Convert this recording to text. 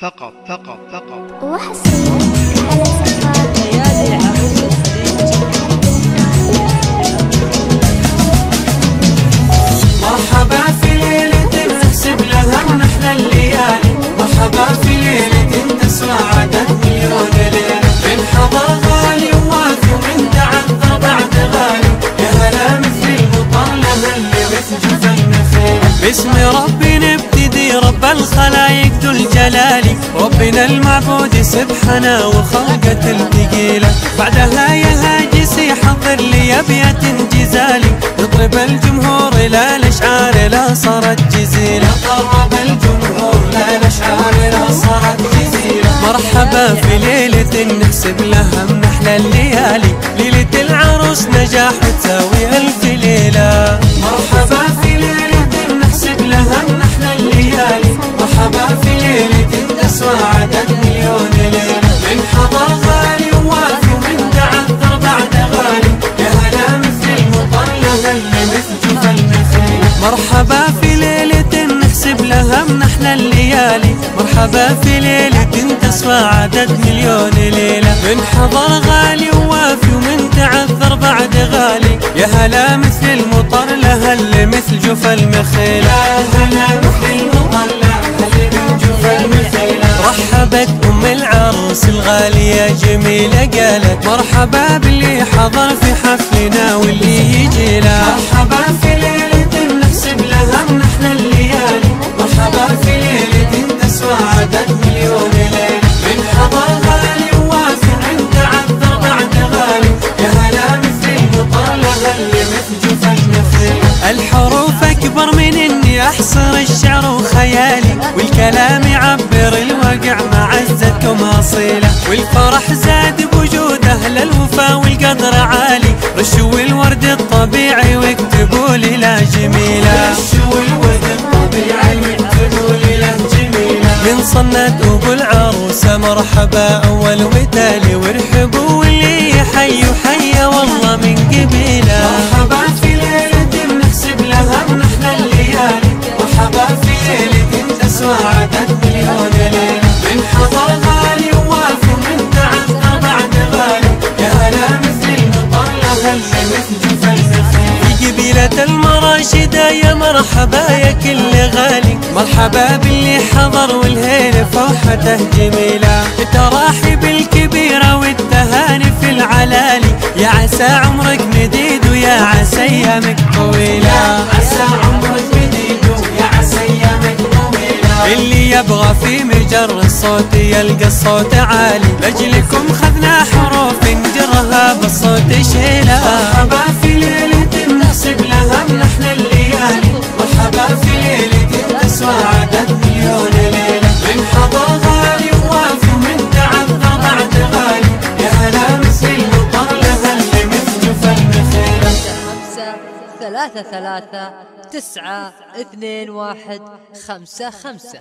وحصريا على زفات ليالي العروس مرحبا في ليلة نحسب لها من أحلى الليالي، مرحبا في ليلة تسوى عدد مليون ليلة، من حضر غالي ووافي ومن تعذر بعد غالي، يا هلا مثل المطر لها اللي مثل جفا النخيل. باسم ربي نبتدي رب الخلايق ذو الجلال، ربنا المعبود سبحانه وخلقة الثقيلة، بعدها يا هاجسي حضر لي أبيات جزالي، نضرب الجمهور لا الأشعار لا صارت جزيلة، قرب الجمهور لا الأشعار لا صارت جزيلة. مرحبا في ليلة نحسب لها من أحلى الليالي، ليلة العروس نجاح تساوي ألف ليلة. مرحبا في ليلة نحسب لها من أحلى الليالي، مرحبا في ليلة تسوى عدد مليون ليلة، من حضر غالي ووافي ومن تعذر بعد غالي، يا هلا مثل المطر لها اللي مثل جفا النخيل. مرحبا في ليلة نحسب لها من أحلى الليالي، مرحبا في ليلة تسوى عدد مليون ليلة، من حضر غالي ووافي ومن تعذر بعد غالي، يا هلا مثل المطر لها اللي مثل جفا المخيل. يا هلا مثل المطر لها اللي مثل جفا المخيل. رحبت أم العروس الغالية جميلة قالت مرحبا باللي حضر في حفلنا واللي يجي له. مرحبا في ليلة نحسب لها من أحلى الليالي، مرحبا في ليلة تسوى عدد مليون ليلة، من حضر غالي ووافي من تعذر بعد غالي، يا هلا مثل المطر لها اللي مثل جفا النخيل. الحروف أكبر من إني أحصر الشعر وخيالي، والكلام يعبر الواقع مع عزتكم أصيلة، والفرح زاد بوجود أهل الوفا والقدر عالي، رشوا الورد الطبيعي واكتبوا لي لا جميلة، رشوا الورد الطبيعي واكتبوا لي لا جميلة. من صنت أبو العروسة مرحبا أول وتالي، وارحبوا واللي يحي وحي والله من قبيلة. مرحبا في ليلة نحسب لها من أحلى الليالي، مرحبا في ليلة تسوى عدد مليون ليلة، من حضر غالي ووافي ومن تعذر بعد غالي، يا هلا مثل المطر لها اللي مثل جفا النخيل. في قبيلة المراشدة يا مرحبا يا كل غالي، مرحبا باللي حضر والهيل فرحته جميلة، ترحيب الكبيرة والتهاني في العلالي، يا عسى عمرك مديد ويا عسى ايامك طويلة، عسى عمرك مديد ويا عسى ايامك طويلة. اللي يبغى في مجر الصوت يلقى الصوت عالي، لاجلكم خذنا حروف نجرها بالصوت شيله. مرحبا في ليلة نحسب لها من احلى الليالي، مرحبا في ليلة تسوى عدد مليون ليلة، من حضر غالي ووافي ومن تعذر بعد غالي، يا هلا مثل المطر لها اللي مثل جفا النخيل. 5 3 3 9 2 1 5 5.